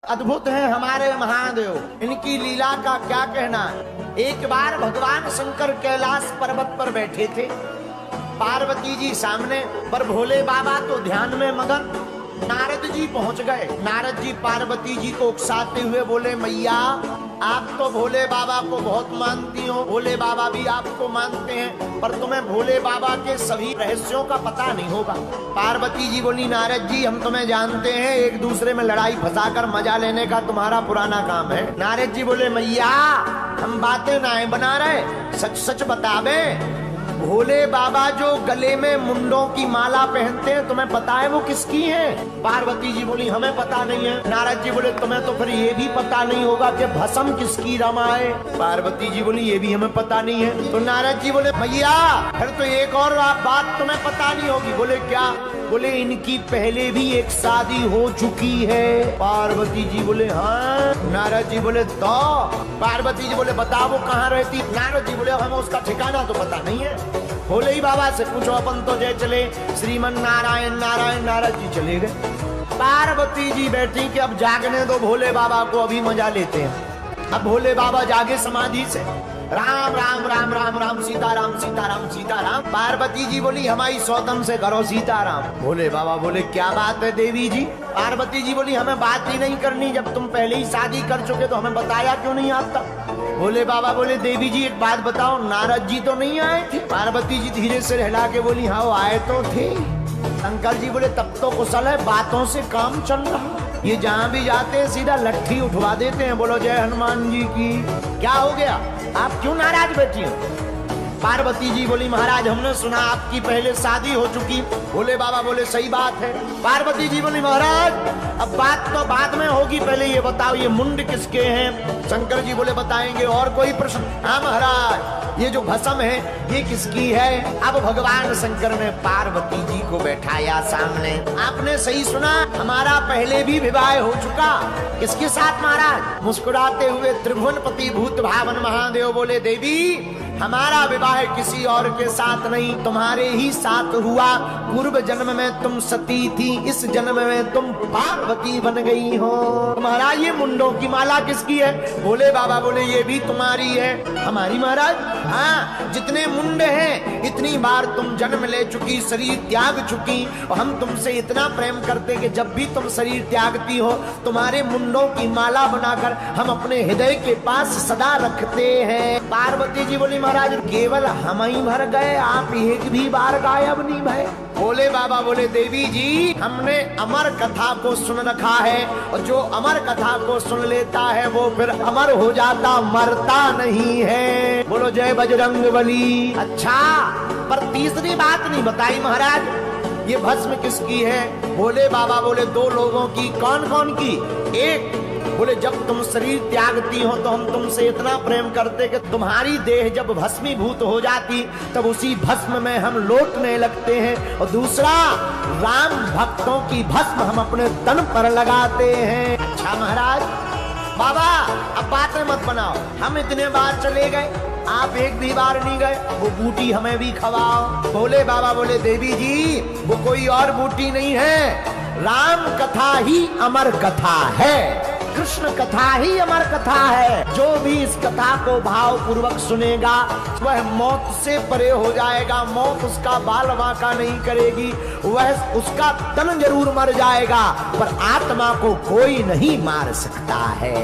अद्भुत है हमारे महादेव, इनकी लीला का क्या कहना है। एक बार भगवान शंकर कैलाश पर्वत पर बैठे थे, पार्वती जी सामने, पर भोले बाबा तो ध्यान में मगन। नारद जी पहुंच गए। नारद जी पार्वती जी को उकसाते हुए बोले, मैया आप तो भोले बाबा को बहुत मानती हो, भोले बाबा भी आपको मानते हैं, पर तुम्हें भोले बाबा के सभी रहस्यों का पता नहीं होगा। पार्वती जी बोली, नारद जी हम तुम्हें जानते हैं, एक दूसरे में लड़ाई फंसाकर मजा लेने का तुम्हारा पुराना काम है। नारद जी बोले, मैया हम बातें ना बना रहे, सच सच बतावे, भोले बाबा जो गले में मुंडों की माला पहनते हैं तुम्हें पता है वो किसकी है? पार्वती जी बोली, हमें पता नहीं है। नारद जी बोले, तुम्हें तो फिर ये भी पता नहीं होगा कि भस्म किसकी रमा है? पार्वती जी बोली, ये भी हमें पता नहीं है। तो नारद जी बोले, भैया फिर तो एक और बात तुम्हें पता नहीं होगी। बोले क्या? बोले इनकी पहले भी एक शादी हो चुकी है। पार्वती जी बोले, हाँ। नारद जी बोले, तो? पार्वती जी बोले, बताओ वो कहाँ रहती? नारद जी बोले, हमें उसका ठिकाना तो पता नहीं है, भोले ही बाबा से पूछो, अपन तो जय चले श्रीमन नारायण नारायण। नारद जी चले गए। पार्वती जी बैठी कि अब जागने दो भोले बाबा को, अभी मजा लेते हैं। अब भोले बाबा जागे समाधि से, राम राम राम राम राम सीताराम सीताराम सीताराम। पार्वती जी बोली, हमारी सौतम से करो सीताराम। भोले बाबा बोले, क्या बात है देवी जी? पार्वती जी बोली, हमें बात ही नहीं करनी, जब तुम पहले ही शादी कर चुके तो हमें बताया क्यों नहीं आता? भोले बाबा बोले, देवी जी एक बात बताओ, नारद जी तो नहीं आए थे? पार्वती जी धीरे से हिला के बोली, हाँ वो आए तो थे। शंकर जी बोले, तब तो कुशल है, बातों से काम चल रहा। ये जहाँ भी जाते हैं सीधा लट्ठी उठवा देते हैं। बोलो जय हनुमान जी की। क्या हो गया, आप क्यों नाराज बैठी हो? पार्वती जी बोली, महाराज हमने सुना आपकी पहले शादी हो चुकी। भोले बाबा बोले, सही बात है। पार्वती जी बोली, महाराज अब बात तो बाद में होगी, पहले ये बताओ ये मुंड किसके हैं? शंकर जी बोले, बताएंगे। और कोई प्रश्न? हाँ महाराज, ये जो भस्म है ये किसकी है? अब भगवान शंकर ने पार्वती जी को बैठाया सामने। आपने सही सुना, हमारा पहले भी विवाह हो चुका। किसके साथ महाराज? मुस्कुराते हुए त्रिभुवनपति भूत भावन महादेव बोले, देवी हमारा विवाह किसी और के साथ नहीं, तुम्हारे ही साथ हुआ। पूर्व जन्म में तुम सती थी, इस जन्म में तुम पार्वती बन गई हो। महाराज ये मुंडों की माला किसकी है? भोले बाबा बोले, ये भी तुम्हारी है। हमारी महाराज? हाँ, जितने मुंड हैं इतनी बार तुम जन्म ले चुकी, शरीर त्याग चुकी, और हम तुमसे इतना प्रेम करते कि जब भी तुम शरीर त्यागती हो तुम्हारे मुंडों की माला बनाकर हम अपने हृदय के पास सदा रखते हैं। पार्वती जी बोली, महाराज केवल हम ही भर गए, आप एक भी बार गायब नहीं भय। भोले बाबा बोले, देवी जी हमने अमर कथा को सुन रखा है, और जो अमर कथा को सुन लेता है वो फिर अमर हो जाता, मरता नहीं है। बोलो जय बजरंगबली। अच्छा, पर तीसरी बात नहीं बताई महाराज, ये भस्म किसकी है? भोले बाबा बोले, दो लोगों की। कौन कौन की? एक बोले, जब तुम शरीर त्यागती हो तो हम तुमसे इतना प्रेम करते कि तुम्हारी देह जब भस्मीभूत हो जाती तब उसी भस्म में हम लौटने लगते हैं। और दूसरा, राम भक्तों की भस्म हम अपने तन पर लगाते हैं। अच्छा महाराज, बाबा अब बातें मत बनाओ, हम इतने बार चले गए, आप एक भी बार नहीं गए, वो बूटी हमें भी खवाओ। भोले बाबा बोले, देवी जी वो कोई और बूटी नहीं है, राम कथा ही अमर कथा है, कृष्ण कथा ही अमर कथा है। जो भी इस कथा को भाव पूर्वक सुनेगा वह मौत से परे हो जाएगा, मौत उसका बाल बांका नहीं करेगी, वह उसका तन जरूर मर जाएगा पर आत्मा को कोई नहीं मार सकता है।